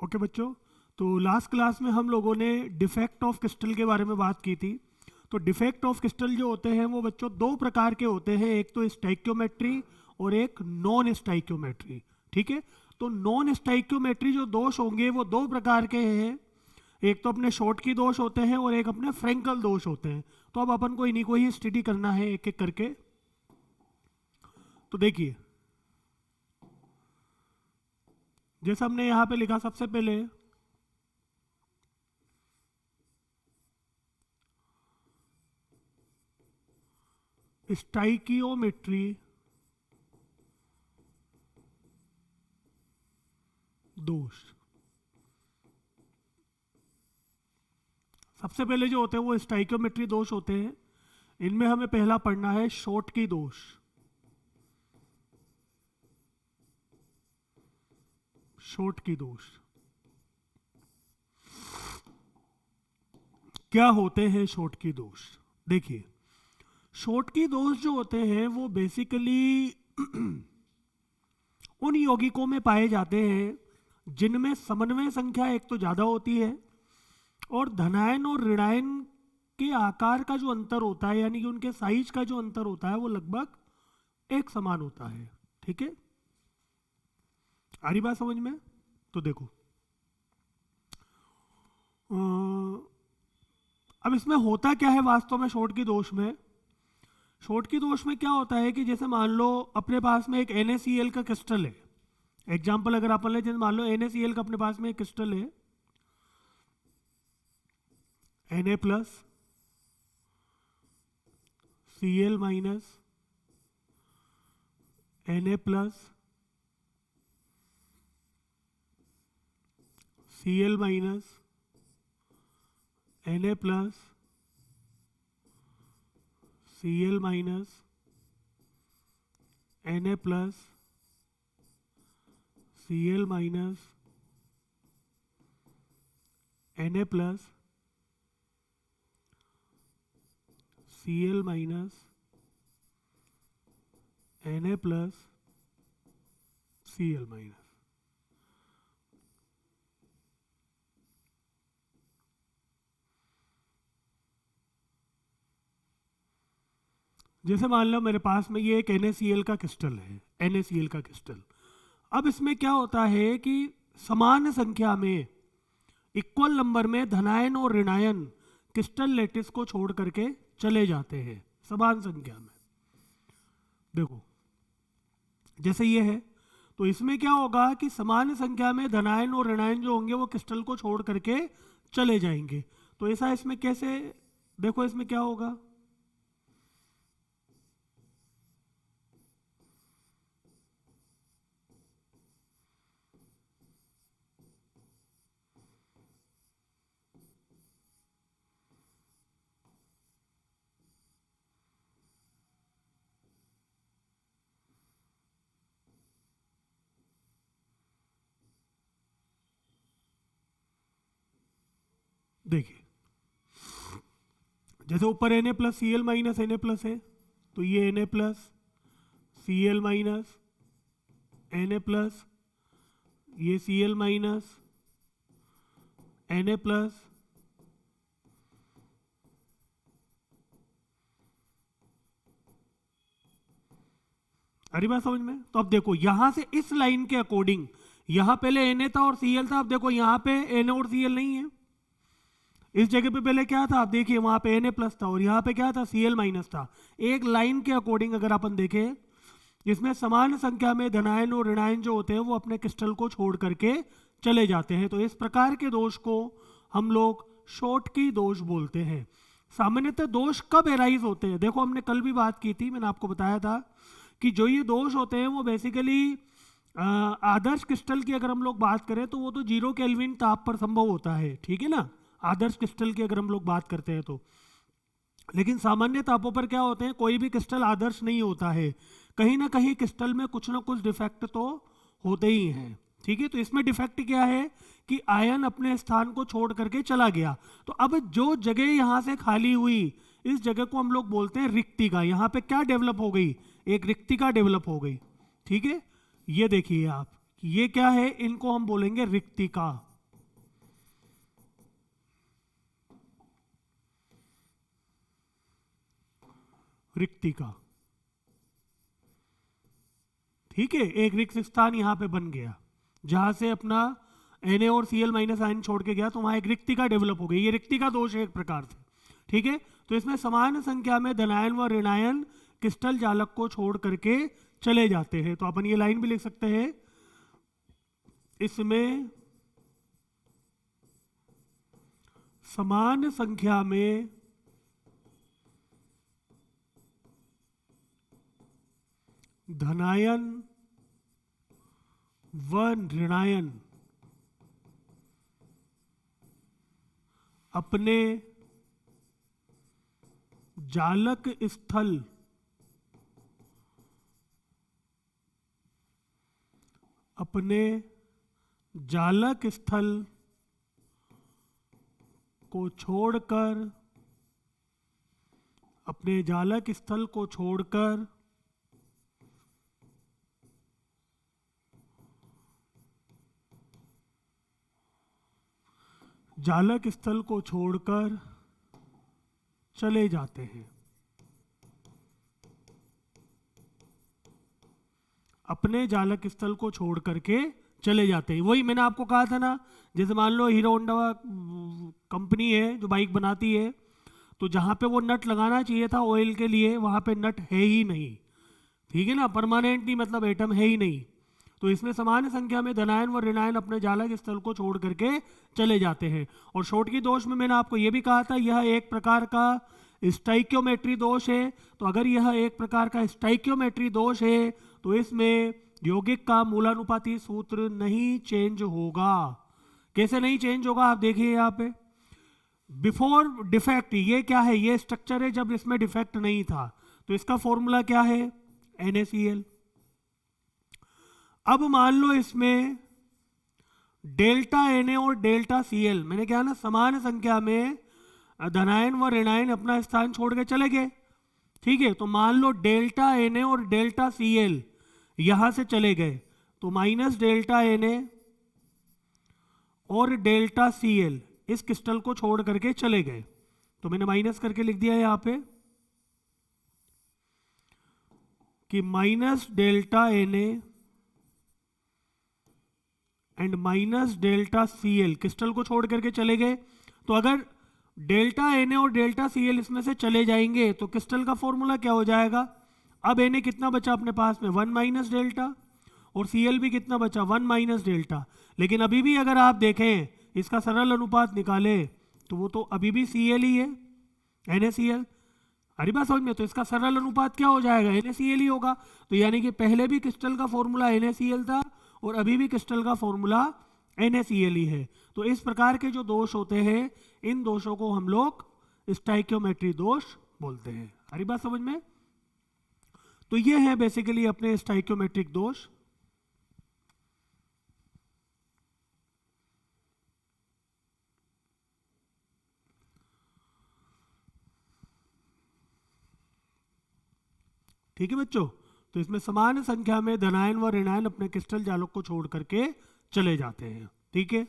Okay बच्चों, तो last class में हम लोगों ने डिफेक्ट ऑफ क्रिस्टल के बारे में बात की थी। तो डिफेक्ट ऑफ क्रिस्टल जो होते हैं वो बच्चों दो प्रकार के होते हैं, एक तो स्टाइक्योमेट्री और एक नॉन स्टाइक्योमेट्री। ठीक है, तो नॉन स्टाइक्योमेट्री जो दोष होंगे वो दो प्रकार के हैं, एक तो अपने शॉर्ट की दोष होते हैं और एक अपने फ्रेंकल दोष होते हैं। तो अब अपन को इन्हीं को ही स्टडी करना है एक एक करके। तो देखिए, जैसा हमने यहां पे लिखा, सबसे पहले स्टाइकियोमेट्री दोष। सबसे पहले जो होते हैं वो स्टाइकियोमेट्री दोष होते हैं। इनमें हमें पहला पढ़ना है शॉर्ट की दोष। शॉर्ट की दोष क्या होते हैं? शॉर्ट की दोष, देखिए, शॉर्ट की दोष जो होते हैं वो बेसिकली उन यौगिकों में पाए जाते हैं जिनमें समन्वय संख्या एक तो ज्यादा होती है और धनायन और ऋणायन के आकार का जो अंतर होता है, यानी कि उनके साइज का जो अंतर होता है वो लगभग एक समान होता है। ठीक है, आ रही बात समझ में? तो देखो, अब इसमें होता क्या है वास्तव में शॉर्ट की दोष में? शॉर्ट की दोष में क्या होता है कि जैसे मान लो अपने पास में एक NaCl का क्रिस्टल है। एग्जाम्पल अगर अपन ले, जैसे मान लो NaCl का अपने पास में एक क्रिस्टल है, Na plus Cl minus Na plus Cl minus Na plus Cl minus Na plus Cl minus Na plus Cl minus Na plus Cl minus. जैसे मान लो मेरे पास में ये एक NaCl का क्रिस्टल है, NaCl का क्रिस्टल। अब इसमें क्या होता है कि समान संख्या में, इक्वल नंबर में धनायन और ऋणायन क्रिस्टल लेटिस को छोड़ करके चले जाते हैं समान संख्या में। देखो, जैसे ये है, तो इसमें क्या होगा कि समान संख्या में धनायन और ऋणायन जो होंगे वो क्रिस्टल को छोड़ करके चले जाएंगे। तो ऐसा इसमें कैसे? देखो इसमें क्या होगा, देखिए, जैसे ऊपर Na plus Cl minus Na plus है, तो ये Na plus Cl minus Na plus, ये Cl माइनस Na प्लस, अरे बात समझ में? तो अब देखो यहां से इस लाइन के अकॉर्डिंग, यहां पहले Na था और Cl था। अब देखो यहां पे Na और Cl नहीं है। इस जगह पे पहले क्या था? आप देखिए, वहां पे Na प्लस था और यहाँ पे क्या था? Cl माइनस था। एक लाइन के अकॉर्डिंग अगर अपन देखें, इसमें समान संख्या में धनायन और ऋणायन जो होते हैं वो अपने क्रिस्टल को छोड़ करके चले जाते हैं। तो इस प्रकार के दोष को हम लोग शॉर्ट की दोष बोलते हैं। सामान्यतः दोष कब एराइज होते हैं? देखो, हमने कल भी बात की थी, मैंने आपको बताया था कि जो ये दोष होते हैं वो बेसिकली आदर्श क्रिस्टल की अगर हम लोग बात करें तो वो तो 0 केल्विन ताप पर संभव होता है। ठीक है ना, आदर्श क्रिस्टल की अगर हम लोग बात करते हैं तो। लेकिन सामान्य तापों पर क्या होते हैं, कोई भी क्रिस्टल आदर्श नहीं होता है, कहीं ना कहीं क्रिस्टल में कुछ ना कुछ डिफेक्ट तो होते ही हैं। ठीक है, तो इसमें डिफेक्ट क्या है कि आयन अपने स्थान को छोड़ करके चला गया। तो अब जो जगह यहां से खाली हुई, इस जगह को हम लोग बोलते हैं रिक्तिका। यहां पे क्या डेवलप हो गई? एक रिक्तिका डेवलप हो गई। ठीक है, ये देखिए आप, ये क्या है? इनको हम बोलेंगे रिक्तिका। रिक्तिका। ठीक है, एक रिक्त स्थान यहां पे बन गया, जहां से अपना Na और Cl माइनस आयन छोड़ के गया, तो वहां एक रिक्तिका डेवलप हो गई। ये रिक्तिका दोष है एक प्रकार से। ठीक है, तो इसमें समान संख्या में धनायन व ऋणायन क्रिस्टल जालक को छोड़ करके चले जाते हैं। तो अपन ये लाइन भी लिख सकते हैं, इसमें समान संख्या में धनायन व ऋणायन अपने जालक स्थल को छोड़कर चले जाते हैं। अपने जालक स्थल को छोड़ करके चले जाते हैं। वही मैंने आपको कहा था ना, जैसे मान लो हीरो होंडा कंपनी है जो बाइक बनाती है, तो जहां पे वो नट लगाना चाहिए था ऑयल के लिए, वहां पे नट है ही नहीं। ठीक है ना, परमानेंटली मतलब एटम है ही नहीं। तो इसमें समान संख्या में धनायन व ऋणायन अपने जालक स्थल को छोड़ करके चले जाते हैं। और शॉर्टकी दोष में मैंने आपको यह भी कहा था, यह एक प्रकार का स्टाइक्योमेट्री दोष है। तो अगर यह एक प्रकार का स्टाइक्योमेट्री दोष है, तो इसमें यौगिक का मूलानुपाती सूत्र नहीं चेंज होगा। कैसे नहीं चेंज होगा, आप देखिए यहाँ पे बिफोर डिफेक्ट, ये क्या है, ये स्ट्रक्चर है जब इसमें डिफेक्ट नहीं था। तो इसका फॉर्मूला क्या है, NaCl। अब मान लो इसमें डेल्टा Na और डेल्टा Cl, मैंने क्या ना, समान संख्या में धनायन व ऋणायन अपना स्थान छोड़ के चले गए। ठीक है, तो मान लो डेल्टा Na और डेल्टा Cl यहां से चले गए, तो माइनस डेल्टा Na और डेल्टा Cl इस क्रिस्टल को छोड़ करके चले गए। तो मैंने माइनस करके लिख दिया यहां पे कि minus delta Na and minus delta Cl crystal को छोड़ करके चले गए। तो अगर डेल्टा Na और डेल्टा Cl इसमें से चले जाएंगे तो क्रिस्टल का फॉर्मूला क्या हो जाएगा। अब Na कितना बचा अपने पास में, 1 माइनस डेल्टा, और Cl भी कितना बचा, 1 माइनस डेल्टा। लेकिन अभी भी अगर आप देखें, इसका सरल अनुपात निकाले तो वो तो अभी भी Cl ही है, NaCl। अरे बात समझ में, तो इसका सरल अनुपात क्या हो जाएगा, NaCl ही होगा। तो यानी कि पहले भी क्रिस्टल का फॉर्मूला NaCl था और अभी भी क्रिस्टल का फॉर्मूला NaCl ही है। तो इस प्रकार के जो दोष होते हैं, इन दोषों को हम लोग स्टाइक्योमेट्री दोष बोलते हैं। हरी बात समझ में। तो ये है बेसिकली अपने स्टाइक्योमेट्रिक दोष। ठीक है बच्चों, तो इसमें समान संख्या में धनायन व ऋणायन अपने क्रिस्टल जालों को छोड़ करके चले जाते हैं। ठीक है,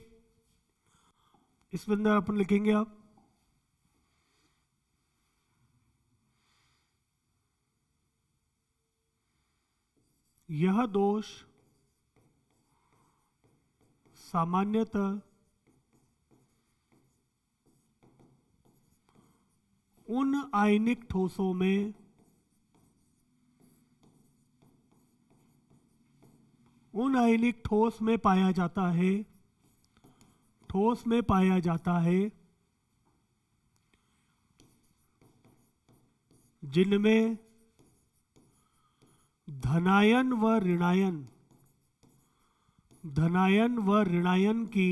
इसमें अंदर अपन लिखेंगे आप यह दोष सामान्यतः उन आयनिक ठोसों में ठोस में पाया जाता है जिनमें धनायन व ऋणायन की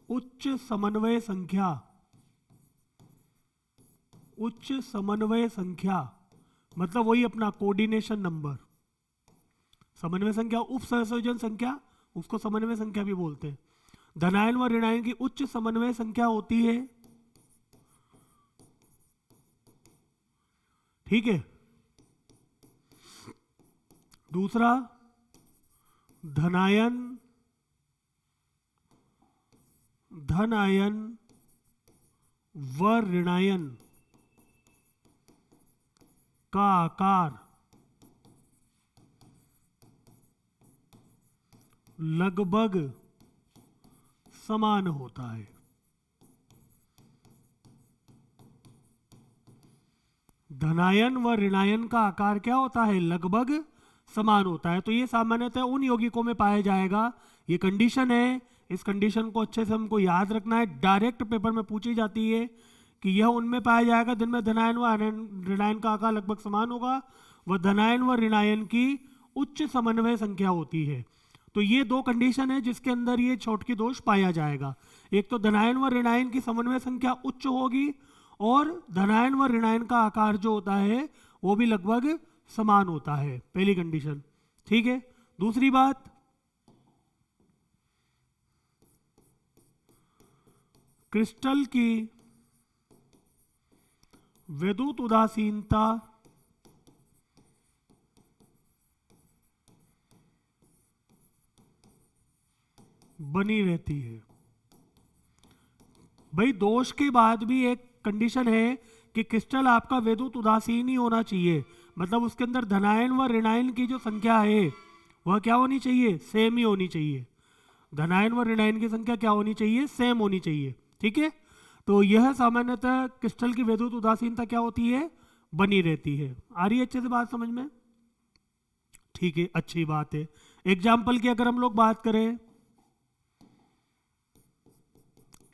उच्च समन्वय संख्या, मतलब वही अपना कोऑर्डिनेशन नंबर। समन्वय संख्या उप सहसंयोजन संख्या, उसको समन्वय संख्या भी बोलते हैं। धनायन व ऋणायन की उच्च समन्वय संख्या होती है। ठीक है, दूसरा धन आयन व ऋणायन का आकार लगभग समान होता है। धनायन व ऋणायन का आकार क्या होता है? लगभग समान होता है। तो ये सामान्यतः उन यौगिकों में पाया जाएगा। ये कंडीशन है, इस कंडीशन को अच्छे से हमको याद रखना है। डायरेक्ट पेपर में पूछी जाती है कि यह उनमें पाया जाएगा जिनमें धनायन व ऋणायन का आकार लगभग समान होगा व धनायन व ऋणायन की उच्च समन्वय संख्या होती है। तो ये दो कंडीशन है जिसके अंदर ये छौटकी दोष पाया जाएगा। एक तो धनायन व ऋणायन की समन्वय संख्या उच्च होगी और धनायन व ऋणायन का आकार जो होता है वो भी लगभग समान होता है, पहली कंडीशन। ठीक है। दूसरी बात, क्रिस्टल की विद्युत उदासीनता बनी रहती है। भाई दोष के बाद भी एक कंडीशन है कि क्रिस्टल आपका विद्युत उदासीन ही होना चाहिए, मतलब उसके अंदर धनायन व ऋणायन की जो संख्या है वह क्या होनी चाहिए? सेम ही होनी चाहिए। धनायन व ऋणायन की संख्या क्या होनी चाहिए? सेम होनी चाहिए। ठीक है। तो यह सामान्यतः क्रिस्टल की विद्युत उदासीनता क्या होती है? बनी रहती है। आ रही है अच्छे से बात समझ में? ठीक है, अच्छी बात है। एग्जाम्पल की अगर हम लोग बात करें,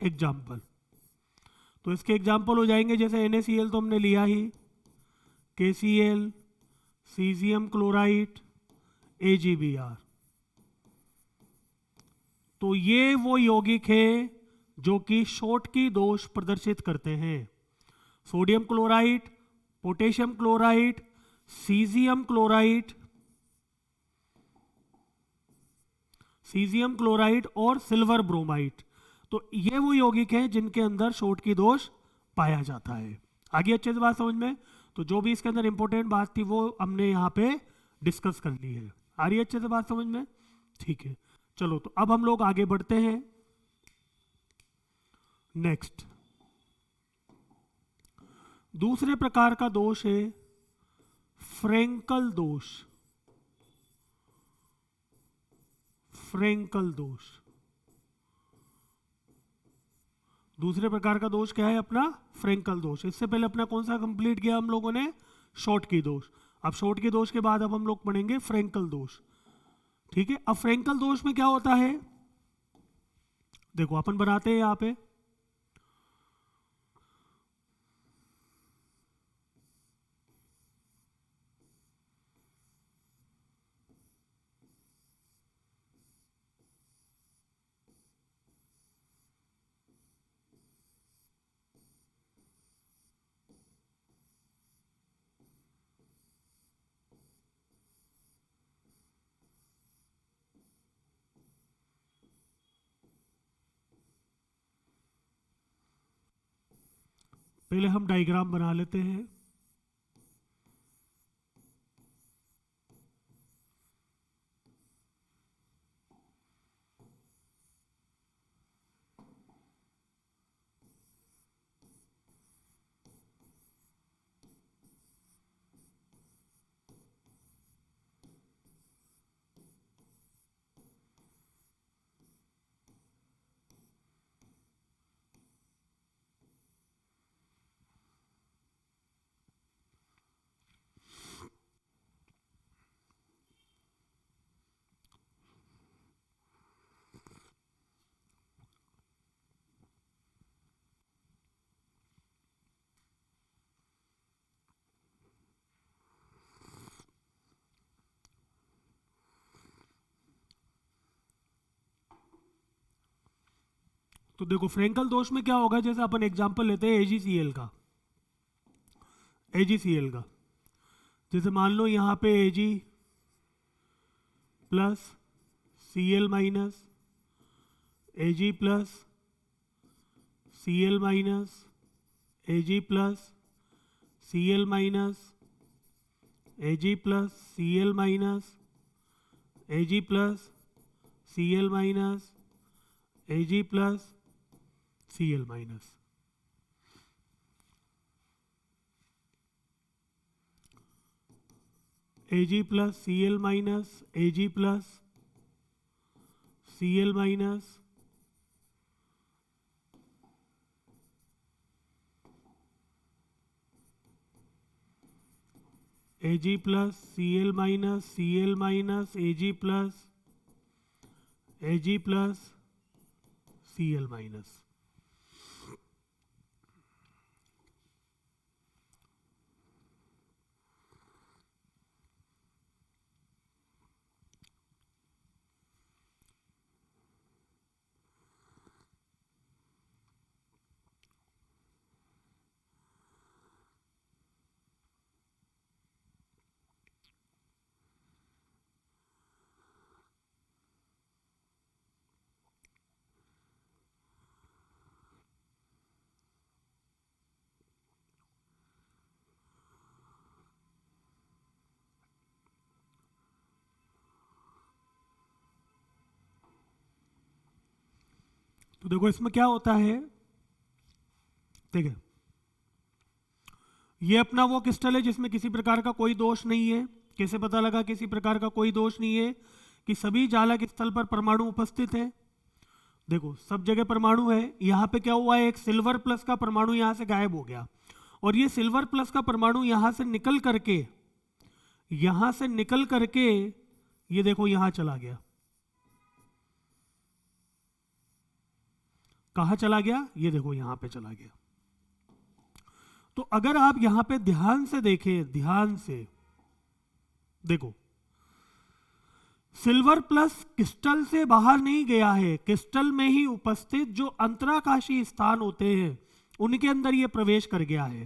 एग्जाम्पल, तो इसके एग्जाम्पल हो जाएंगे जैसे NaCl तो हमने लिया ही, KCl, सीजियम क्लोराइड, AgBr। तो ये वो यौगिक है जो कि शॉटकी दोष प्रदर्शित करते हैं। Sodium chloride, potassium chloride, caesium chloride, caesium chloride और सिल्वर ब्रोमाइड। तो ये वो यौगिक हैं जिनके अंदर शॉटकी दोष पाया जाता है। आगे अच्छे से बात समझ में? तो जो भी इसके अंदर इंपॉर्टेंट बात थी वो हमने यहाँ पे डिस्कस कर ली है। आ रही है अच्छे से बात समझ में? ठीक है, चलो तो अब हम लोग आगे बढ़ते हैं। नेक्स्ट, दूसरे प्रकार का दोष है फ्रेंकल दोष। फ्रेंकल दोष, दूसरे प्रकार का दोष क्या है अपना? फ्रेंकल दोष। इससे पहले अपना कौन सा कंप्लीट किया हम लोगों ने? शॉटकी दोष। अब शॉटकी दोष के बाद अब हम लोग पढ़ेंगे फ्रेंकल दोष। ठीक है। अब फ्रेंकल दोष में क्या होता है? देखो अपन बनाते हैं यहां पे, पहले हम डायग्राम बना लेते हैं। तो देखो फ्रेंकल दोष में क्या होगा, जैसे अपन एग्जांपल लेते हैं AgCl का। AgCl का जैसे मान लो यहाँ पे Ag plus Cl minus, Ag plus Cl minus, Ag plus Cl minus, Ag plus Cl minus, Ag plus Cl minus, Ag plus Cl minus. Ag plus Cl minus Ag plus Cl minus Ag plus Cl minus Cl minus Ag plus Cl minus. तो देखो इसमें क्या होता है, देखिए ये अपना वो क्रिस्टल है जिसमें किसी प्रकार का कोई दोष नहीं है। कैसे पता लगा किसी प्रकार का कोई दोष नहीं है? कि सभी जालक स्थल पर परमाणु उपस्थित है। देखो सब जगह परमाणु है। यहां पे क्या हुआ है, एक सिल्वर प्लस का परमाणु यहां से गायब हो गया, और ये सिल्वर प्लस का परमाणु यहां से निकल करके ये देखो यहां चला गया। कहां चला गया? ये देखो यहां पे चला गया। तो अगर आप यहां पे ध्यान से देखें, ध्यान से देखो, सिल्वर प्लस क्रिस्टल से बाहर नहीं गया है, क्रिस्टल में ही उपस्थित जो अंतराकाशीय स्थान होते हैं उनके अंदर ये प्रवेश कर गया है।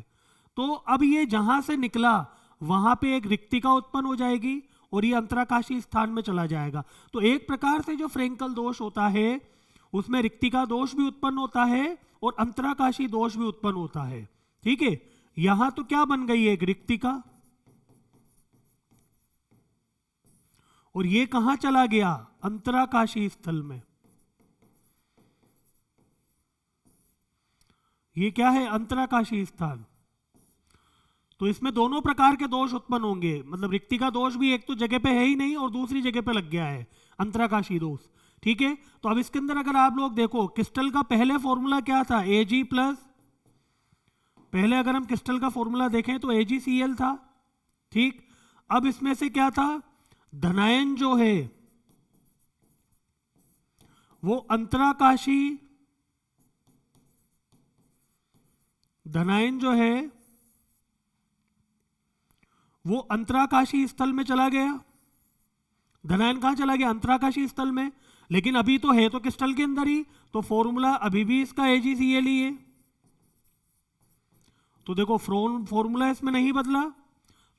तो अब ये जहां से निकला वहां पे एक रिक्तिका उत्पन्न हो जाएगी और ये अंतराकाशीय स्थान में चला जाएगा। तो एक प्रकार से जो फ्रेंकल दोष होता है उसमें रिक्तिका दोष भी उत्पन्न होता है और अंतराकाशीय दोष भी उत्पन्न होता है। ठीक है, यहां तो क्या बन गई है, एक रिक्तिका, और ये कहां चला गया, अंतराकाशीय स्थल में। ये क्या है, अंतराकाशीय स्थान। तो इसमें दोनों प्रकार के दोष उत्पन्न होंगे, मतलब रिक्तिका दोष भी एक तो जगह पे है ही नहीं और दूसरी जगह पे लग गया है, अंतराकाशीय दोष। ठीक है, तो अब इसके अंदर अगर आप लोग देखो क्रिस्टल का पहले फॉर्मूला क्या था, Ag प्लस, पहले अगर हम क्रिस्टल का फॉर्मूला देखें तो AgCl था। ठीक, अब इसमें से क्या था, धनायन जो है वो अंतराकाशी, धनायन जो है वो अंतराकाशी स्थल में चला गया। धनायन कहां चला गया, अंतराकाशी स्थल में। लेकिन अभी तो है तो क्रिस्टल के अंदर ही, तो फॉर्मूला अभी भी इसका AgCl ही है। तो देखो फॉर्मूला इसमें नहीं बदला,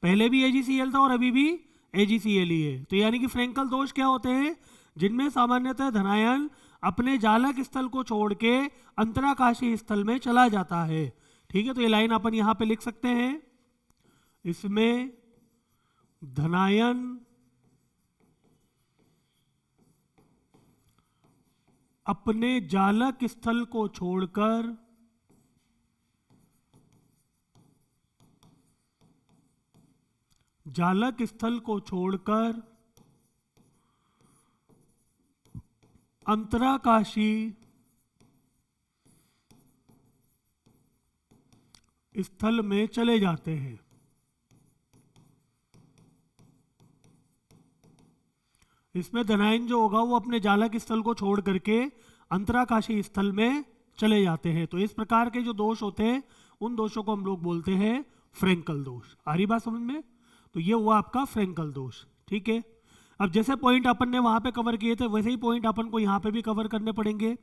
पहले भी AgCl था और अभी भी AgCl ही है। तो यानी कि फ्रेंकल दोष क्या होते हैं, जिनमें सामान्यतः धनायन अपने जालक स्थल को छोड़ के अंतराकाशीय स्थल में चला जाता है। ठीक है, तो ये लाइन अपन यहां पे लिख सकते हैं, इसमें धनायन अपने जालक स्थल को छोड़कर अंतराकाशी स्थल में चले जाते हैं। इसमें धनायन जो होगा वो अपने जालक स्थल को छोड़ करके अंतराकाशी स्थल में चले जाते हैं। तो इस प्रकार के जो दोष होते हैं उन दोषों को हम लोग बोलते हैं फ्रेंकल दोष। आ रही बात समझ में? तो ये हुआ आपका फ्रेंकल दोष। ठीक है, अब जैसे पॉइंट अपन ने वहां पे कवर किए थे वैसे ही पॉइंट अपन को यहाँ पे भी कवर करने पड़ेंगे।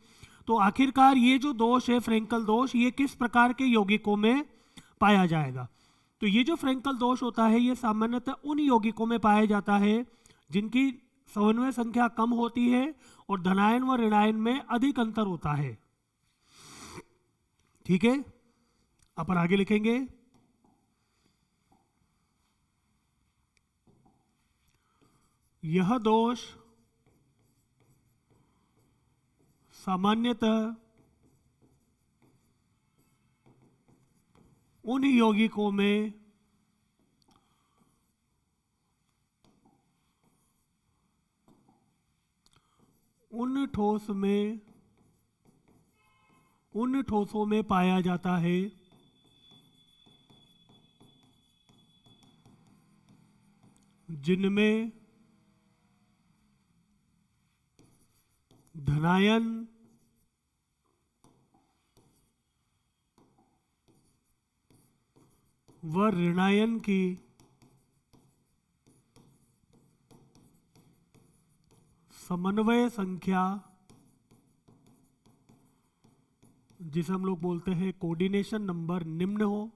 तो आखिरकार ये जो दोष है फ्रेंकल दोष, ये किस प्रकार के यौगिकों में पाया जाएगा? तो ये जो फ्रेंकल दोष होता है ये सामान्यतः उन यौगिकों में पाया जाता है जिनकी समन्वय संख्या कम होती है और धनायन व ऋणायन में अधिक अंतर होता है। ठीक है, अपन आगे लिखेंगे, यह दोष सामान्यतः उन यौगिकों में उन ठोसों में पाया जाता है जिनमें धनायन व ऋणायन की समन्वय संख्या, जिसे हम लोग बोलते हैं कोऑर्डिनेशन नंबर, निम्न हो।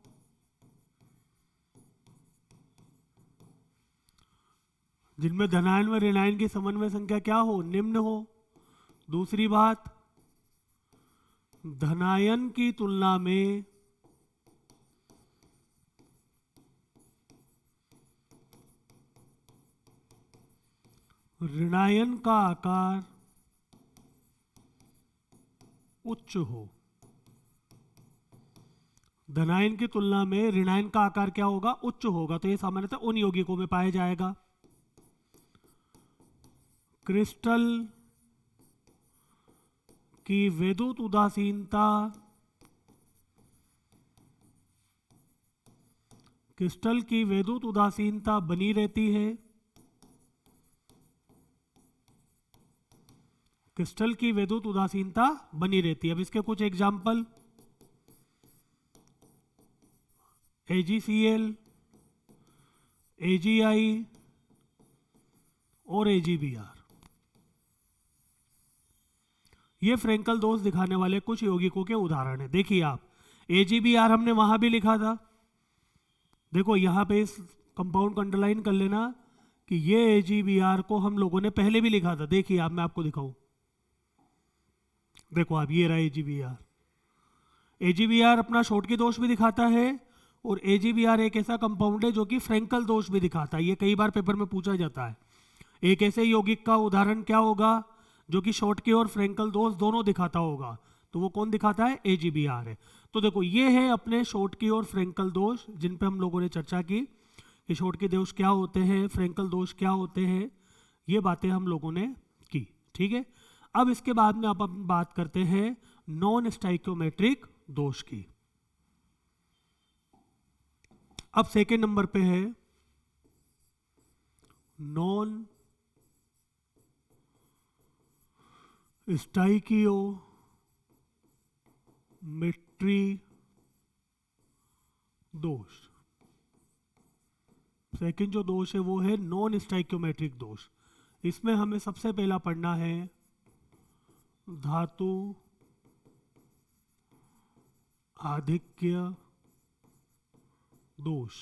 जिनमें धनायन व ऋणायन की समन्वय संख्या क्या हो? निम्न हो। दूसरी बात, धनायन की तुलना में ऋणायन का आकार उच्च हो। धनायन की तुलना में ऋणायन का आकार क्या होगा? उच्च होगा। तो यह सामान्यतः उन यौगिकों में पाया जाएगा। क्रिस्टल की विद्युत उदासीनता, क्रिस्टल की विद्युत उदासीनता बनी रहती है। क्रिस्टल की विद्युत उदासीनता बनी रहती है। अब इसके कुछ एग्जाम्पल, AgCl, AgI और AgBr। ये फ्रेंकल दोष दिखाने वाले कुछ यौगिकों के उदाहरण हैं। देखिए आप, AgBr हमने वहां भी लिखा था। देखो यहां पे इस कंपाउंड को अंडरलाइन कर लेना कि ये AgBr को हम लोगों ने पहले भी लिखा था। देखिए आप, मैं आपको दिखाऊं। देखो आप, ये रहा AgBr। AgBr अपना शॉर्टकी दोष भी दिखाता है और AgBr एक ऐसा कंपाउंड है जो कि फ्रेंकल दोष भी दिखाता है। ये कई बार पेपर में पूछा जाता है। एक ऐसे यौगिक का उदाहरण क्या होगा जो कि शॉर्टकी और फ्रेंकल दोष दोनों दिखाता होगा? तो वो कौन दिखाता है? AgBr है। तो देखो ये है अपने शॉर्टकी और फ्रेंकल दोष, जिन पे हम लोगों ने चर्चा की कि शॉर्टकी दोष क्या होते हैं, फ्रेंकल दोष क्या होते हैं। ये बातें हम लोगों ने की, ठीक है। अब इसके बाद में अपन बात करते हैं नॉन स्टाइक्योमेट्रिक दोष की। अब सेकेंड नंबर पे है नॉन स्टाइकियोमेट्री दोष। सेकेंड जो दोष है वो है नॉन स्टाइक्योमेट्रिक दोष। इसमें हमें सबसे पहला पढ़ना है धातु आधिक्य दोष,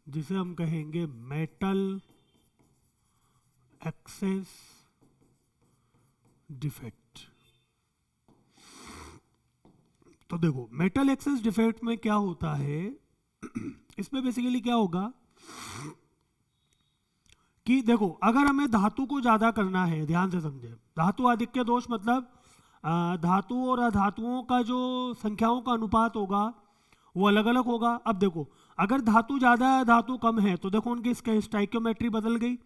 जिसे हम कहेंगे मेटल एक्सेस डिफेक्ट। तो देखो मेटल एक्सेस डिफेक्ट में क्या होता है, इसमें बेसिकली क्या होगा कि देखो अगर हमें धातु को ज्यादा करना है, ध्यान से समझे, धातु आधिक्य दोष मतलब धातु और अधातुओं का जो संख्याओं का अनुपात होगा वो अलग अलग होगा। अब देखो अगर धातु ज्यादा है धातु कम है तो देखो उनकी स्टाइक्योमेट्री बदल गई।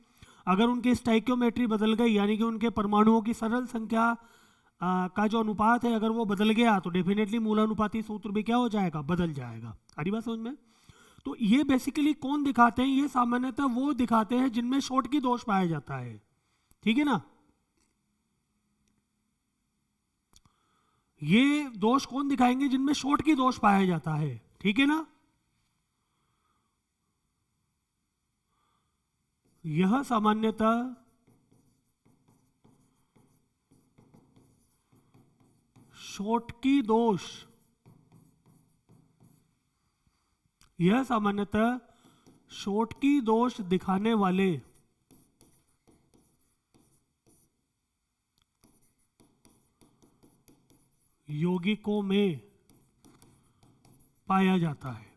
अगर उनकी स्टाइक्योमेट्री बदल गई यानी कि उनके परमाणुओं की सरल संख्या का जो अनुपात है अगर वो बदल गया तो डेफिनेटली मूलानुपाती सूत्र भी क्या हो जाएगा? बदल जाएगा। आरी बात समझ में? तो ये बेसिकली कौन दिखाते हैं? ये सामान्यतः वो दिखाते हैं जिनमें शॉर्टकी दोष पाया जाता है, ठीक है ना। ये दोष कौन दिखाएंगे? जिनमें शॉर्टकी दोष पाया जाता है, ठीक है ना। यह सामान्यतः शॉर्टकी दोष, यह सामान्यतः शॉर्टकी दोष दिखाने वाले यौगिकों में पाया जाता है।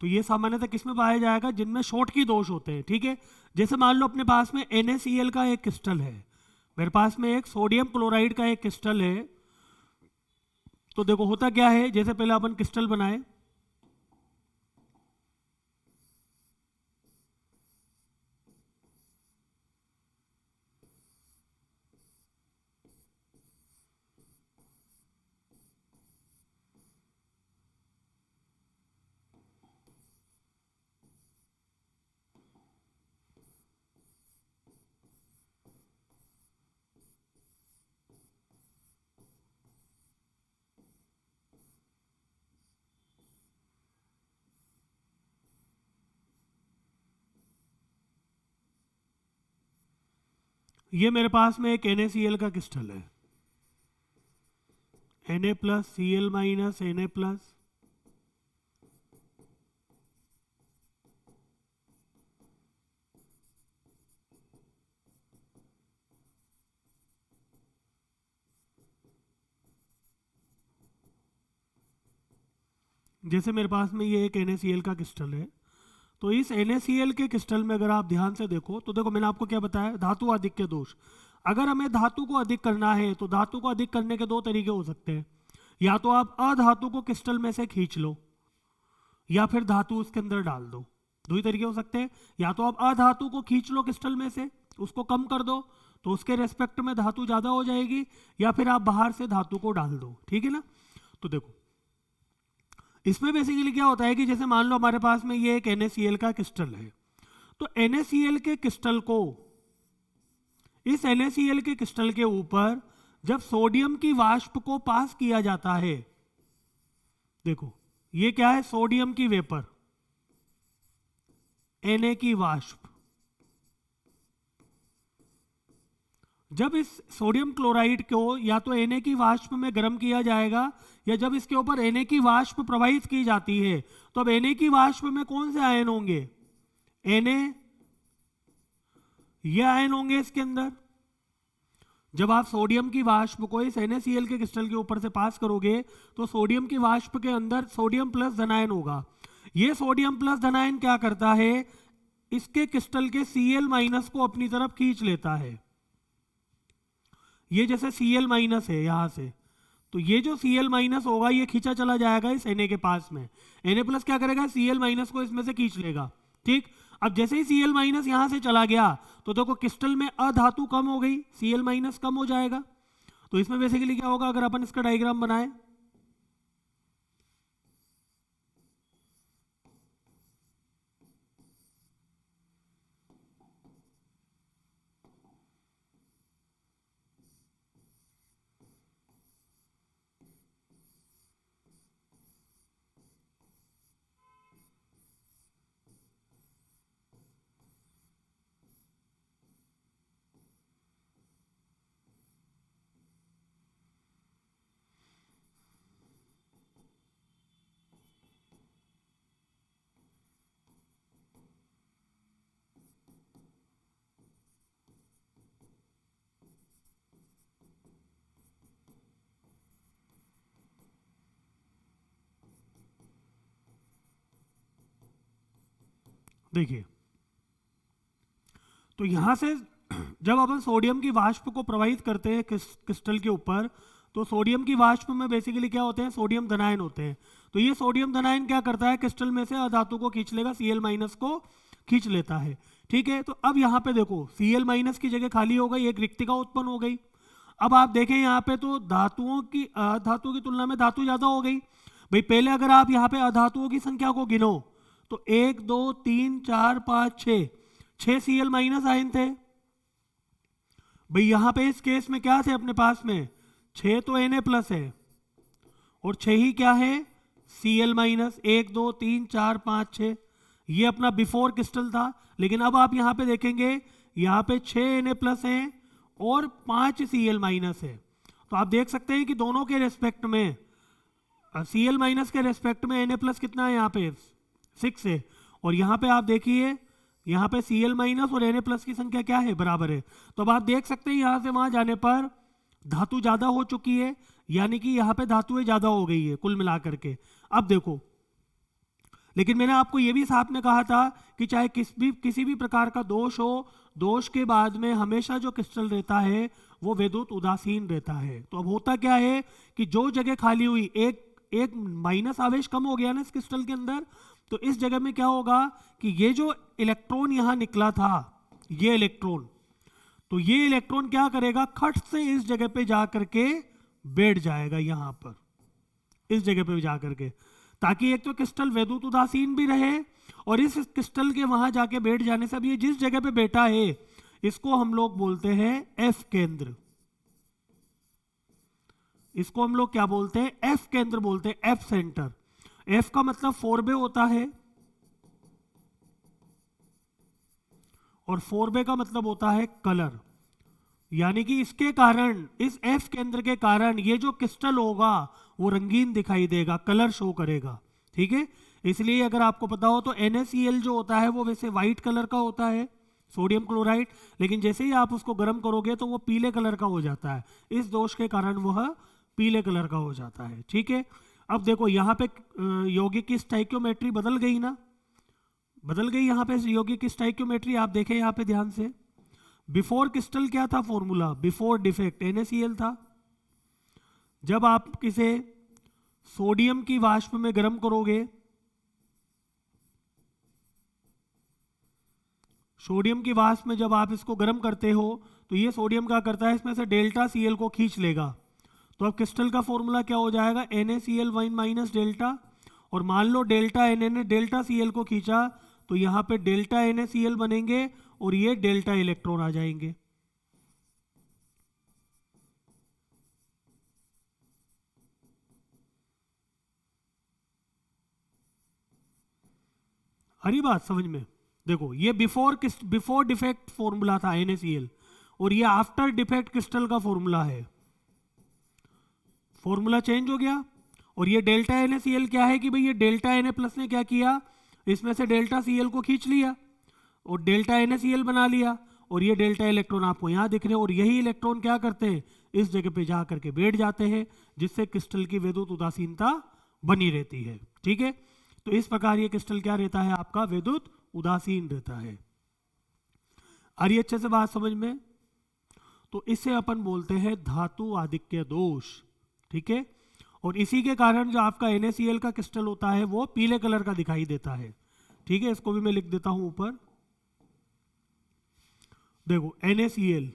तो यह सामान्यतः किसमें पाया जाएगा? जिनमें शॉर्टकी दोष होते हैं, ठीक है। जैसे मान लो अपने पास में NaCl का एक क्रिस्टल है, मेरे पास में एक सोडियम क्लोराइड का एक क्रिस्टल है। तो देखो होता क्या है, जैसे पहले अपन क्रिस्टल बनाए, ये मेरे पास में एक NaCl का क्रिस्टल है, Na plus Cl minus Na plus, जैसे मेरे पास में ये एक NaCl का क्रिस्टल है, तो इस NaCl के क्रिस्टल में अगर आप ध्यान से देखो तो देखो मैंने आपको क्या बताया, धातु आधिक्य दोष। अगर हमें धातु को अधिक करना है तो धातु को अधिक करने के दो तरीके हो सकते हैं, या तो आप अधातु को क्रिस्टल में से खींच लो या फिर धातु उसके अंदर डाल दो। दो ही तरीके हो सकते हैं, या तो आप अधातु को खींच लो क्रिस्टल में से, उसको कम कर दो तो उसके रेस्पेक्ट में धातु ज्यादा हो जाएगी, या फिर आप बाहर से धातु को डाल दो, ठीक है ना। तो देखो इसमें बेसिकली क्या होता है कि जैसे मान लो हमारे पास में ये एक NaCl का क्रिस्टल है, तो NaCl के क्रिस्टल को, इस NaCl के क्रिस्टल के ऊपर जब सोडियम की वाष्प को पास किया जाता है, देखो ये क्या है, सोडियम की वेपर, Na की वाष्प, जब इस सोडियम क्लोराइड को या तो Na की वाष्प में गर्म किया जाएगा, या जब इसके ऊपर Na की वाष्प प्रवाहित की जाती है, तो अब Na की वाष्प में कौन से आयन होंगे, Na, ये आयन होंगे इसके अंदर। जब आप सोडियम की वाष्प को इस NaCl के क्रिस्टल के ऊपर से पास करोगे तो सोडियम की वाष्प के अंदर सोडियम प्लस धनायन होगा। ये सोडियम प्लस धनायन क्या करता है, इसके क्रिस्टल के Cl माइनस को अपनी तरफ खींच लेता है। ये जैसे Cl माइनस है यहां से, तो ये जो Cl माइनस होगा ये खींचा चला जाएगा इस Na के पास में, Na प्लस क्या करेगा, Cl माइनस को इसमें से खींच लेगा, ठीक। अब जैसे ही Cl माइनस यहां से चला गया तो देखो क्रिस्टल में अधातु कम हो गई, Cl माइनस कम हो जाएगा। तो इसमें बेसिकली क्या होगा, अगर अपन इसका डायग्राम बनाएं, देखिए तो यहां से जब अपन सोडियम की वाष्प को प्रवाहित करते हैं क्रिस्टल के ऊपर, तो सोडियम की वाष्प में बेसिकली क्या होते हैं, सोडियम धनायन होते हैं। तो ये सोडियम धनायन क्या करता है, क्रिस्टल में से अधातु को खींच लेगा, Cl माइनस को खींच लेता है, ठीक है। तो अब यहाँ पे देखो Cl माइनस की जगह खाली हो गई, एक रिक्तिका उत्पन्न हो गई। अब आप देखें यहाँ पे तो धातुओं की, अधातु की तुलना में धातु ज्यादा हो गई। भाई पहले अगर आप यहाँ पे अधातुओं की संख्या को गिनो तो 1 2 3 4 5 6 Cl माइनस आयन थे। भाई यहां पे इस केस में क्या थे अपने पास में, 6 तो Na प्लस है और 6 ही क्या है, Cl माइनस, 1 2 3 4 5 6, ये अपना बिफोर क्रिस्टल था। लेकिन अब आप यहां पे देखेंगे यहां पे 6 Na प्लस है और 5 Cl माइनस है। तो आप देख सकते हैं कि दोनों के रेस्पेक्ट में, Cl माइनस के रेस्पेक्ट में Na प्लस कितना है, यहाँ पे 6 है, और यहाँ पे आप देखिए यहाँ पे Cl माइनस और Na प्लस की संख्या क्या है, बराबर है। तो अब आप देख सकते हैं यहाँ से वहां जाने पर धातु ज्यादा हो चुकी है, यानी कि यहाँ पे धातुएं ज्यादा हो गई है कुल मिलाकर के। अब देखो, लेकिन मैंने आपको ये भी साथ में कहा था कि चाहे किसी भी प्रकार का दोष हो, दोष के बाद में हमेशा जो क्रिस्टल रहता है वो विद्युत उदासीन रहता है। तो अब होता क्या है कि जो जगह खाली हुई, एक माइनस आवेश कम हो गया ना इस क्रिस्टल के अंदर, तो इस जगह में क्या होगा कि ये जो इलेक्ट्रॉन यहां निकला था, ये इलेक्ट्रॉन, तो ये इलेक्ट्रॉन क्या करेगा, खट से इस जगह पे जाकर के बैठ जाएगा, यहां पर इस जगह पे जाकर के, ताकि एक तो क्रिस्टल विद्युत उदासीन भी रहे, और इस क्रिस्टल के वहां जाके बैठ जाने से अब ये जिस जगह पे बैठा है इसको हम लोग बोलते हैं एफ केंद्र। इसको हम लोग क्या बोलते हैं, एफ केंद्र बोलते हैं, एफ सेंटर। एफ का मतलब फोरबे होता है और फोरबे का मतलब होता है कलर। यानी कि इसके कारण, इस एफ केंद्र के कारण ये जो क्रिस्टल होगा वो रंगीन दिखाई देगा, कलर शो करेगा। ठीक है, इसलिए अगर आपको पता हो तो NaCl जो होता है वो वैसे व्हाइट कलर का होता है, सोडियम क्लोराइड, लेकिन जैसे ही आप उसको गर्म करोगे तो वो पीले कलर का हो जाता है। इस दोष के कारण वह पीले कलर का हो जाता है। ठीक है, अब देखो यहाँ पे यौगिक की स्टाइक्योमेट्री बदल गई ना, बदल गई यहाँ पे यौगिक की स्टाइक्योमेट्री। आप देखें यहाँ पे ध्यान से, बिफोर क्रिस्टल क्या था फॉर्मूला, बिफोर डिफेक्ट NaCl था। जब आप इसे सोडियम की वाष्प में गर्म करोगे, सोडियम की वाष्प में जब आप इसको गर्म करते हो तो ये सोडियम क्या करता है, इसमें से डेल्टा Cl को खींच लेगा। तो अब क्रिस्टल का फॉर्मूला क्या हो जाएगा, NaCl माइनस डेल्टा, और मान लो डेल्टा Na ने डेल्टा Cl को खींचा तो यहाँ पे डेल्टा NaCl बनेंगे और ये डेल्टा इलेक्ट्रॉन आ जाएंगे। हरी बात समझ में? देखो ये बिफोर डिफेक्ट फॉर्मूला था NaCl, और ये आफ्टर डिफेक्ट क्रिस्टल का फॉर्मूला है। फॉर्मूला चेंज हो गया, और ये डेल्टा NaCl क्या है कि भाई ये डेल्टा Na प्लस ने क्या किया, इसमें से डेल्टा Cl को खींच लिया और डेल्टा NaCl बना लिया, और ये डेल्टा इलेक्ट्रॉन आपको यहाँ दिख रहे हैं, और यही इलेक्ट्रॉन क्या करते हैं, इस जगह पे जा करके बैठ जाते हैं, जिससे क्रिस्टल की विद्युत उदासीनता बनी रहती है। ठीक है, तो इस प्रकार ये क्रिस्टल क्या रहता है, आपका विद्युत उदासीन रहता है। आ रही अच्छे से बात समझ में? तो इसे अपन बोलते हैं धातु आधिक्य दोष। ठीक है, और इसी के कारण जो आपका NaCl का क्रिस्टल होता है वो पीले कलर का दिखाई देता है। ठीक है, इसको भी मैं लिख देता हूं ऊपर। देखो NaCl,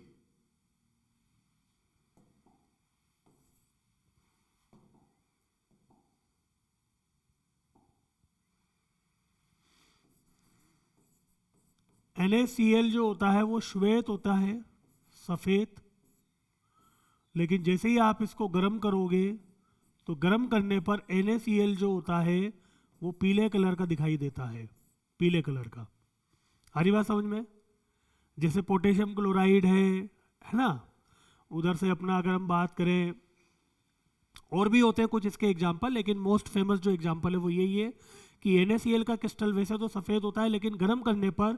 NaCl जो होता है वो श्वेत होता है, सफेद, लेकिन जैसे ही आप इसको गर्म करोगे तो गर्म करने पर NaCl जो होता है वो पीले कलर का दिखाई देता है, पीले कलर का। हरी बात समझ में? जैसे पोटेशियम क्लोराइड है ना, उधर से अपना अगर हम बात करें, और भी होते हैं कुछ इसके एग्जाम्पल, लेकिन मोस्ट फेमस जो एग्जाम्पल है वो यही है कि NaCl का क्रिस्टल वैसे तो सफेद होता है, लेकिन गर्म करने पर,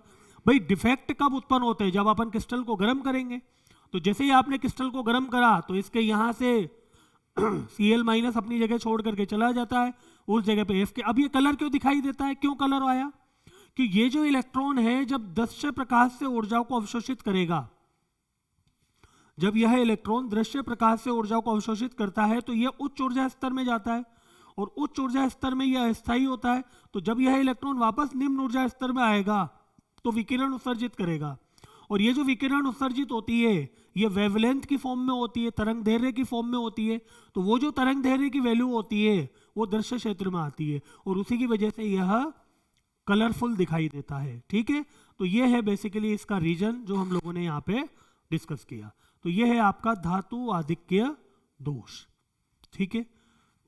भाई डिफेक्ट कब उत्पन्न होते हैं, जब अपन क्रिस्टल को गर्म करेंगे। तो जैसे ही आपने क्रिस्टल को गर्म करा तो इसके यहाँ से Cl माइनस अपनी जगह छोड़ करके चला जाता है, उस जगह पे F के। अब ये कलर क्यों दिखाई देता है, क्यों कलर आया, कि ये जो इलेक्ट्रॉन है जब दृश्य प्रकाश से ऊर्जाओं को अवशोषित करेगा, जब यह इलेक्ट्रॉन दृश्य प्रकाश से ऊर्जाओं को अवशोषित करता है तो यह उच्च ऊर्जा स्तर में जाता है, और उच्च ऊर्जा स्तर में यह अस्थायी होता है। तो जब यह इलेक्ट्रॉन वापस निम्न ऊर्जा स्तर में आएगा तो विकिरण उत्सर्जित करेगा, और ये जो विकिरण उत्सर्जित होती है ये वेवलेंथ की फॉर्म में होती है, तरंग दैर्ध्य की फॉर्म में होती है। तो वो जो तरंग दैर्ध्य की वैल्यू होती है वो दृश्य क्षेत्र में आती है, और उसी की वजह से यह कलरफुल दिखाई देता है। ठीक है, तो ये है बेसिकली इसका रीजन जो हम लोगों ने यहाँ पे डिस्कस किया। तो ये है आपका धातु आधिक्य दोष। ठीक है,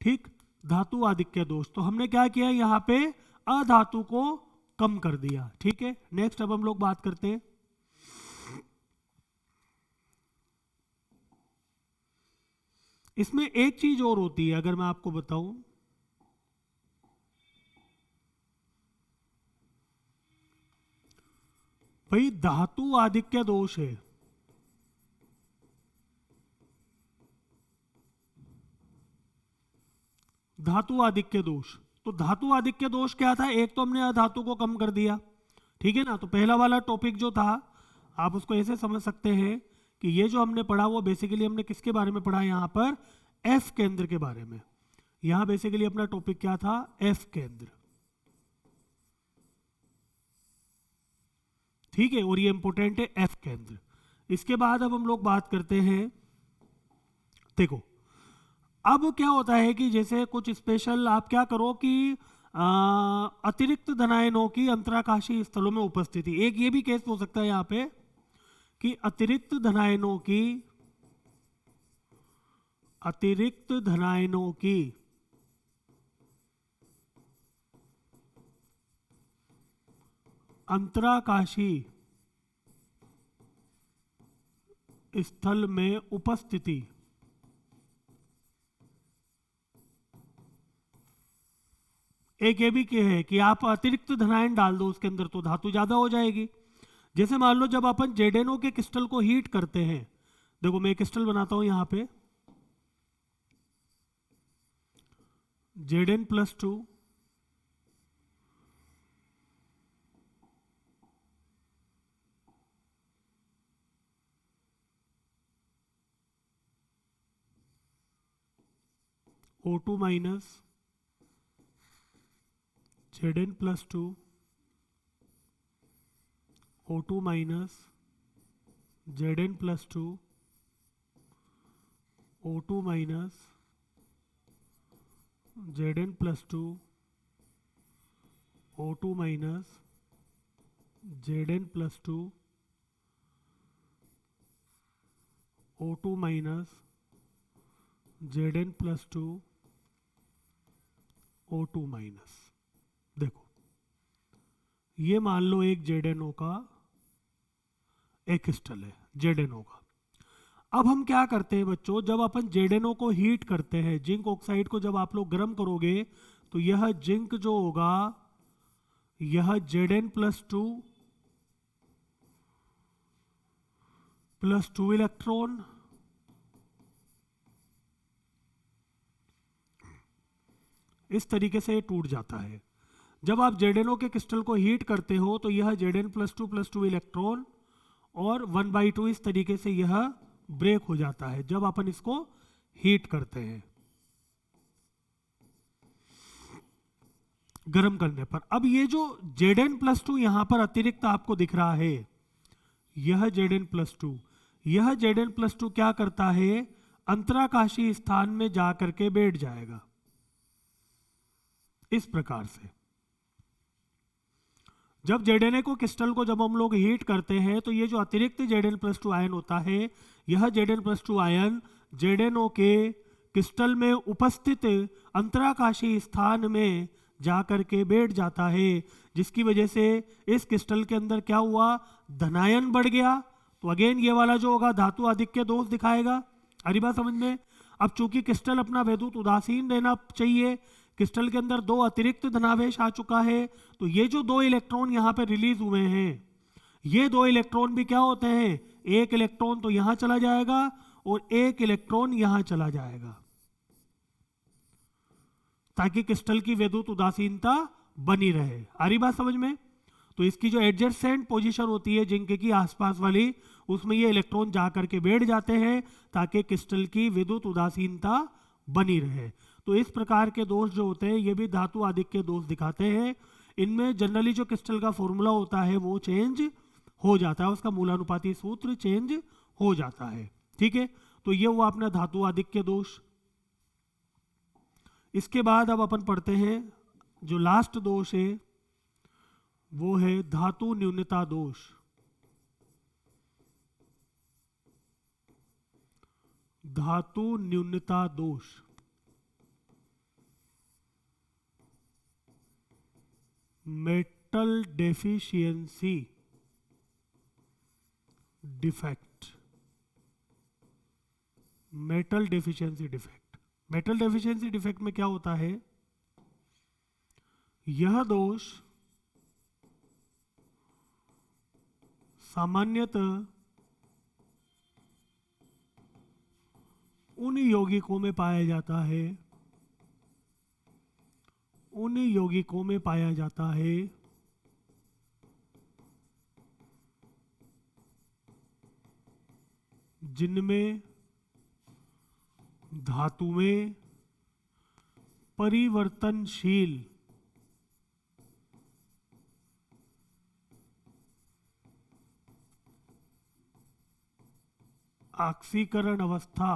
ठीक, धातु आधिक्य दोष। तो हमने क्या किया, यहाँ पे अधातु को कम कर दिया। ठीक है, नेक्स्ट अब हम लोग बात करते हैं इसमें एक चीज और होती है, अगर मैं आपको बताऊं, भाई धातु आधिक्य दोष है, धातु आधिक्य दोष। तो धातु आधिक्य दोष क्या था, एक तो हमने अधातु को कम कर दिया। ठीक है ना, तो पहला वाला टॉपिक जो था आप उसको ऐसे समझ सकते हैं कि ये जो हमने पढ़ा वो बेसिकली हमने किसके बारे में पढ़ा, यहाँ पर एफ केंद्र के बारे में। यहाँ बेसिकली अपना टॉपिक क्या था, एफ केंद्र। ठीक है, और ये इंपॉर्टेंट है एफ केंद्र। इसके बाद अब हम लोग बात करते हैं, देखो अब क्या होता है कि जैसे कुछ स्पेशल आप क्या करो कि अतिरिक्त धनायनों की अंतराकाशीय स्थलों में उपस्थिति, एक ये भी केस हो सकता है यहाँ पे कि अतिरिक्त धनायनों की अंतराकाशीय स्थल में उपस्थिति एक ये भी क्या है कि आप अतिरिक्त धनायन डाल दो उसके अंदर तो धातु ज्यादा हो जाएगी। जैसे मान लो जब अपन जेडेनो के क्रिस्टल को हीट करते हैं, देखो मैं क्रिस्टल बनाता हूं यहां पे Zn+2 O2 minus Zn+2 O2 minus Zn+2 O2 minus Zn+2 O2 minus Zn+2 O2 minus Zn+2 O2 minus. देखो ये मान लो एक जेडेनो का एक क्रिस्टल है जेडेनो का। अब हम क्या करते हैं बच्चों, जब अपन जेडेनो को हीट करते हैं, जिंक ऑक्साइड को जब आप लोग गर्म करोगे तो यह जिंक जो होगा यह Zn+2 +2 इलेक्ट्रॉन इस तरीके से टूट जाता है। जब आप जेडेनो के क्रिस्टल को हीट करते हो तो यह Zn+2 +2 इलेक्ट्रॉन और 1/2 इस तरीके से यह ब्रेक हो जाता है जब अपन इसको हीट करते हैं गर्म करने पर। अब ये जो Zn+2 यहां पर अतिरिक्त आपको दिख रहा है, यह Zn+2, यह Zn+2 क्या करता है, अंतराकाशीय स्थान में जाकर के बैठ जाएगा इस प्रकार से। जब Zna को क्रिस्टल को जब हम लोग हीट करते हैं तो ये जो अतिरिक्त Zn+2 आयन होता है, यह Zn+2 आयन Zno के क्रिस्टल में उपस्थित अंतराकाशीय स्थान में जाकर के बैठ जाता है, जिसकी वजह से इस क्रिस्टल के अंदर क्या हुआ, धनायन बढ़ गया। तो अगेन ये वाला जो होगा धातु आधिक्य दोष दिखाएगा। अरे बात समझ में। अब चूंकि क्रिस्टल अपना वैद्युत उदासीन रहना चाहिए, क्रिस्टल के अंदर दो अतिरिक्त धनावेश आ चुका है, तो ये जो दो इलेक्ट्रॉन यहां पे रिलीज हुए हैं, ये दो इलेक्ट्रॉन भी क्या होते हैं, एक इलेक्ट्रॉन तो यहां चला जाएगा और एक इलेक्ट्रॉन यहां चला जाएगा, ताकि क्रिस्टल की वैद्युत उदासीनता बनी रहे। आ रही बात समझ में। तो इसकी जो एडजेसेंट पोजीशन होती है जिंक की आसपास वाली, उसमें ये इलेक्ट्रॉन जाकर के बैठ जाते हैं ताकि क्रिस्टल की विद्युत उदासीनता बनी रहे। तो इस प्रकार के दोष जो होते हैं ये भी धातु आधिक्य दोष दिखाते हैं। इनमें जनरली जो क्रिस्टल का फॉर्मूला होता है वो चेंज हो जाता है, उसका मूलानुपाती सूत्र चेंज हो जाता है। ठीक है, तो ये हुआ अपना धातु आधिक्य दोष। इसके बाद अब अपन पढ़ते हैं जो लास्ट दोष है वो है धातु न्यूनता दोष। धातु न्यूनता दोष metal deficiency defect. Metal deficiency defect, metal deficiency defect में क्या होता है, यह दोष सामान्यतः उन यौगिकों में पाया जाता है, उन यौगिकों में पाया जाता है जिनमें धातुएं परिवर्तनशील ऑक्सीकरण अवस्था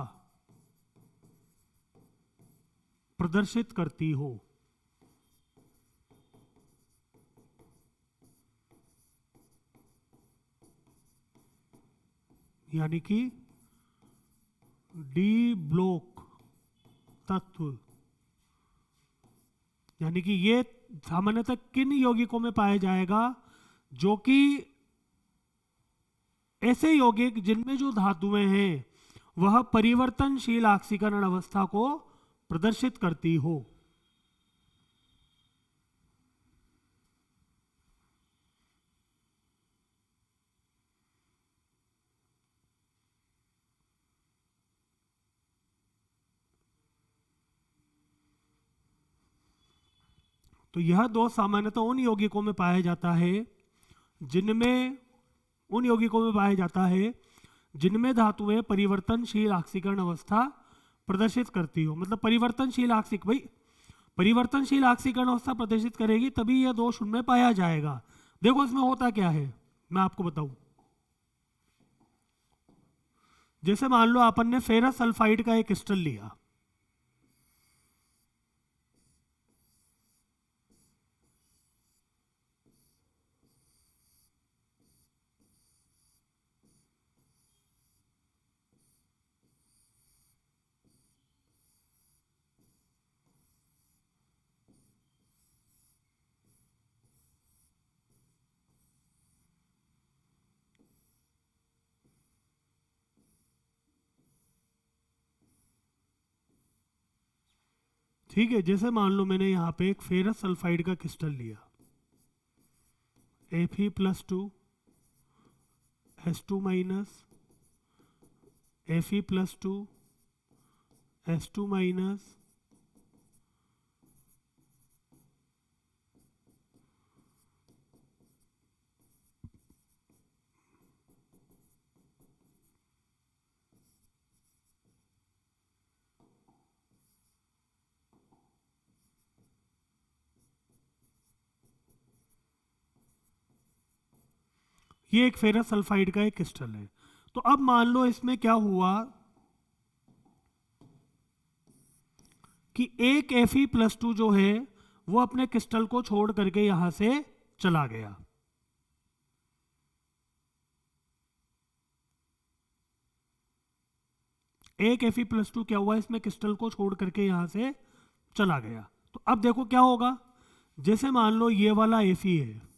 प्रदर्शित करती हो। यानी कि डी ब्लॉक तत्व, यानी कि ये सामान्यतः किन यौगिकों में पाया जाएगा, जो कि ऐसे यौगिक जिनमें जो धातुएं हैं वह परिवर्तनशील ऑक्सीकरण अवस्था को प्रदर्शित करती हो। तो यह दोष सामान्यतः उन यौगिकों में पाया जाता है जिनमें उन यौगिकों में पाया जाता है जिनमें धातुएं परिवर्तनशील ऑक्सीकरण अवस्था प्रदर्शित करती हो। मतलब परिवर्तनशील परिवर्तनशील ऑक्सीकरण अवस्था प्रदर्शित करेगी तभी यह दोष उनमें पाया जाएगा। देखो इसमें होता क्या है मैं आपको बताऊं। जैसे मान लो अपन ने फेरस सल्फाइड का एक क्रिस्टल लिया, ठीक है। जैसे मान लो मैंने यहां पे एक फेरस सल्फाइड का क्रिस्टल लिया, Fe+2 S2 minus Fe+2 S2 minus ये एक फेरस सल्फाइड का एक क्रिस्टल है। तो अब मान लो इसमें क्या हुआ कि एक Fe+2 जो है वो अपने क्रिस्टल को छोड़ करके यहां से चला गया। एक Fe+2 क्या हुआ, इसमें क्रिस्टल को छोड़ करके यहां से चला गया। तो अब देखो क्या होगा। जैसे मान लो ये वाला Fe है,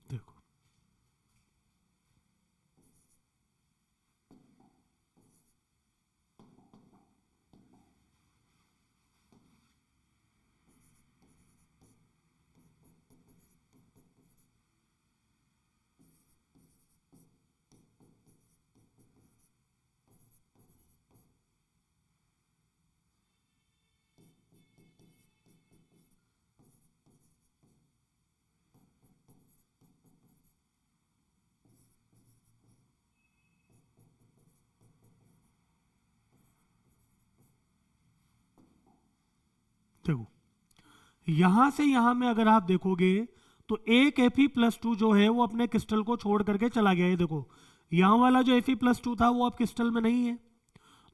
देखो देखो यहां से यहां में अगर आप देखोगे तो एक Fe+2 जो है वो अपने क्रिस्टल को छोड़ करके चला गया है। देखो यहां वाला जो Fe+2 था वो अब क्रिस्टल में नहीं है।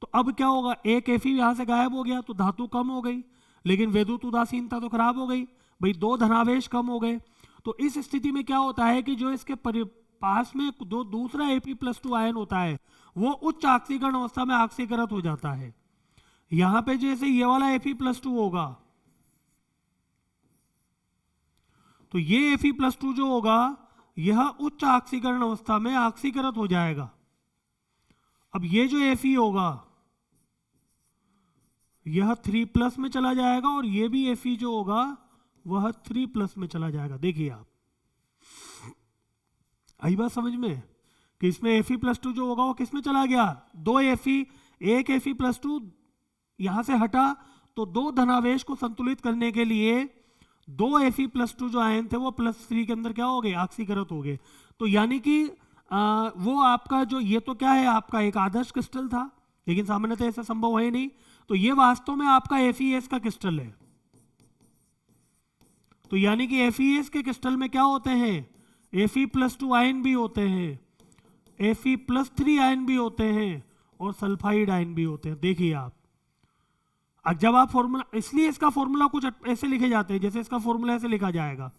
तो अब क्या होगा, एक Fe यहां से गायब हो गया तो धातु कम हो गई, लेकिन विद्युत उदासीनता तो खराब हो गई भाई, दो धनावेश कम हो गए। तो इस स्थिति में क्या होता है कि जो इसके पास में दो दूसरा Fe+2 आयन होता है वो उच्च ऑक्सीकरण अवस्था में ऑक्सीकृत हो जाता है। यहां पे जैसे ये वाला Fe+2 होगा तो ये Fe+2 जो होगा यह उच्च ऑक्सीकरण अवस्था में ऑक्सीकृत हो जाएगा। अब ये जो Fe होगा यह 3+ में चला जाएगा और ये भी Fe जो होगा वह 3+ में चला जाएगा। देखिए आप, आई बात समझ में कि इसमें Fe+2 जो होगा वो किस में चला गया, दो Fe, एक Fe+2 यहां से हटा तो दो धनावेश को संतुलित करने के लिए दो Fe+2 जो आयन थे वो +3 के अंदर क्या हो गए, ऑक्सीकृत हो गए। तो यानी कि वो आपका जो ये तो क्या है आपका एक आदर्श क्रिस्टल था, लेकिन सामान्यतः ऐसा संभव है नहीं। तो ये वास्तव में आपका FeS का क्रिस्टल है। तो यानी कि FeS के क्रिस्टल में क्या होते हैं, Fe+2 आयन भी होते हैं, Fe+3 आयन भी होते हैं और सल्फाइड आयन भी होते हैं। देखिए आप, अब जब आप फॉर्मूला, इसलिए इसका फॉर्मूला कुछ ऐसे लिखे जाते हैं, जैसे इसका फॉर्मूला ऐसे लिखा जाएगा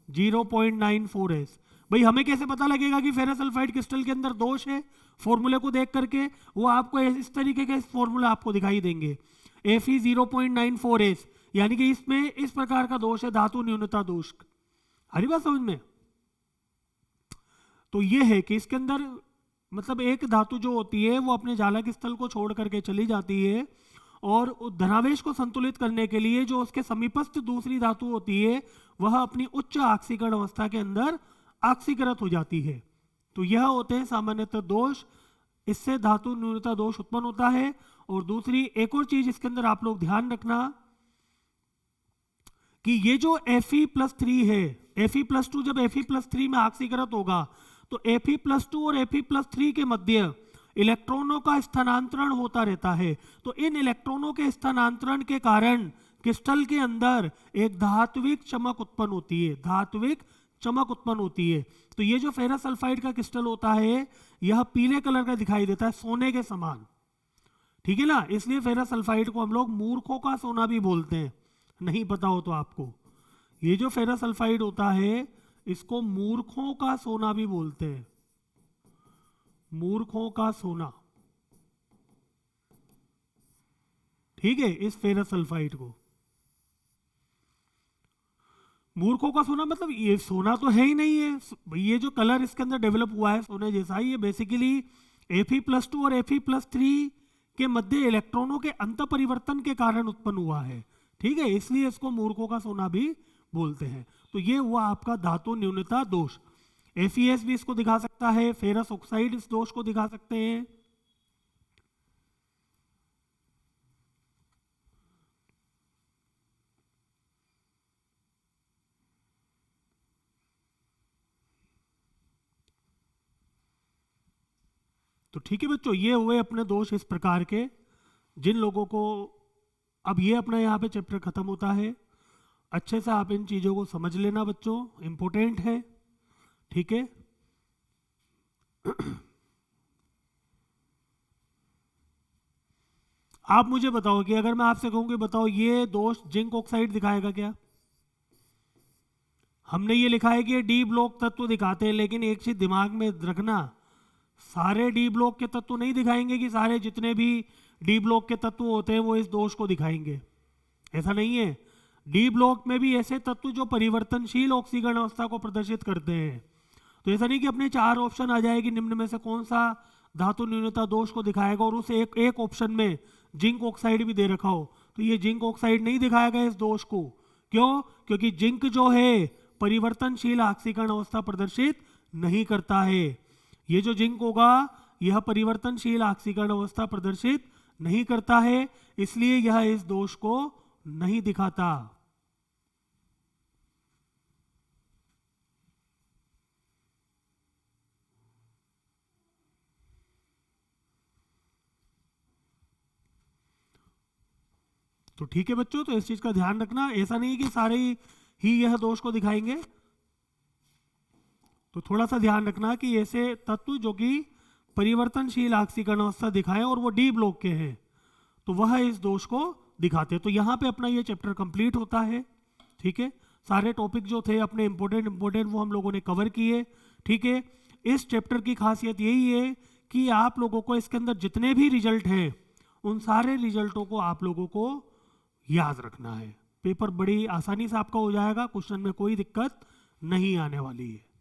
0.94s। भाई हमें कैसे पता लगेगा कि फेरस सल्फाइड क्रिस्टल के अंदर दोष है? फॉर्मूले को देख करके वो आपको इस तरीके के फॉर्मूला आपको दिखाई देंगे। Fe 0.94s, यानी कि इसमें इस प्रकार का दोष है, धातु न्यूनता दोष। हरी बात समझ में? तो ये है कि इसके अंदर मतलब एक धातु जो होती है वो अपने जालक स्थल को छोड़ करके चली जाती है, और धनावेश को संतुलित करने के लिए जो उसके समीपस्थ दूसरी धातु होती है वह अपनी उच्च ऑक्सीकरण अवस्था के अंदर ऑक्सीकृत हो जाती है। तो यह होते हैं सामान्यतः दोष, इससे धातु न्यूनता दोष उत्पन्न होता है। और दूसरी एक और चीज इसके अंदर आप लोग ध्यान रखना कि ये जो Fe+3 है, Fe+2 जब Fe+3 में ऑक्सीकृत होगा तो Fe+2 और Fe+3 के मध्य इलेक्ट्रॉनों का स्थानांतरण होता रहता है। तो इन इलेक्ट्रॉनों के स्थानांतरण के कारण क्रिस्टल के अंदर एक धात्विक चमक उत्पन्न होती है, धात्विक चमक उत्पन्न होती है। तो ये जो फेरस सल्फाइड का क्रिस्टल होता है यह पीले कलर का दिखाई देता है, सोने के समान, ठीक है ना। इसलिए फेरस सल्फाइड को हम लोग मूर्खों का सोना भी बोलते हैं, नहीं पता हो तो आपको। ये जो फेरस सल्फाइड होता है इसको मूर्खों का सोना भी बोलते हैं, मूर्खों का सोना, ठीक है। इस फेरस सल्फाइड को मूर्खों का सोना मतलब ये सोना तो है ही नहीं है, ये जो कलर इसके अंदर डेवलप हुआ है सोने जैसा, ये बेसिकली Fe+2 और Fe+3 के मध्य इलेक्ट्रॉनों के अंत परिवर्तन के कारण उत्पन्न हुआ है, ठीक है। इसलिए इसको मूर्खों का सोना भी बोलते हैं। तो ये हुआ आपका धातु न्यूनता दोष। FeS भी इसको दिखा सकता है, फेरस ऑक्साइड इस दोष को दिखा सकते हैं। तो ठीक है बच्चों, ये हुए अपने दोष इस प्रकार के, जिन लोगों को अब ये अपना यहाँ पे चैप्टर खत्म होता है। अच्छे से आप इन चीजों को समझ लेना बच्चों, इंपॉर्टेंट है, ठीक है। आप मुझे बताओ कि अगर मैं आपसे कहूं कि बताओ ये दोष जिंक ऑक्साइड दिखाएगा क्या? हमने ये लिखा है कि ये डी ब्लॉक तत्व दिखाते हैं, लेकिन एक चीज दिमाग में रखना, सारे डी ब्लॉक के तत्व नहीं दिखाएंगे कि सारे जितने भी डी ब्लॉक के तत्व होते हैं वो इस दोष को दिखाएंगे, ऐसा नहीं है। डी ब्लॉक में भी ऐसे तत्व जो परिवर्तनशील ऑक्सीकरण अवस्था को प्रदर्शित करते हैं। तो ऐसा नहीं कि अपने 4 ऑप्शन आ जाए कि निम्न में से कौन सा धातु न्यूनता दोष को दिखाएगा और उस एक ऑप्शन में जिंक ऑक्साइड भी दे रखा हो, तो ये जिंक ऑक्साइड नहीं दिखाएगा इस दोष को। क्यों? क्योंकि जिंक जो है परिवर्तनशील ऑक्सीकरण अवस्था प्रदर्शित नहीं करता है। ये जो जिंक होगा यह परिवर्तनशील ऑक्सीकरण अवस्था प्रदर्शित नहीं करता है, इसलिए यह इस दोष को नहीं दिखाता। तो ठीक है बच्चों, तो इस चीज का ध्यान रखना, ऐसा नहीं कि सारे ही यह दोष को दिखाएंगे। तो थोड़ा सा ध्यान रखना कि ऐसे तत्व जो कि परिवर्तनशील ऑक्सीकरण अवस्था दिखाएं और वो डी ब्लॉक के हैं तो वह इस दोष को दिखाते हैं। तो यहाँ पे अपना ये चैप्टर कंप्लीट होता है, ठीक है। सारे टॉपिक जो थे अपने इंपॉर्टेंट वो हम लोगों ने कवर किए, ठीक है। इस चैप्टर की खासियत यही है कि आप लोगों को इसके अंदर जितने भी रिजल्ट हैं उन सारे रिजल्टों को आप लोगों को याद रखना है। पेपर बड़ी आसानी से आपका हो जाएगा, क्वेश्चन में कोई दिक्कत नहीं आने वाली है।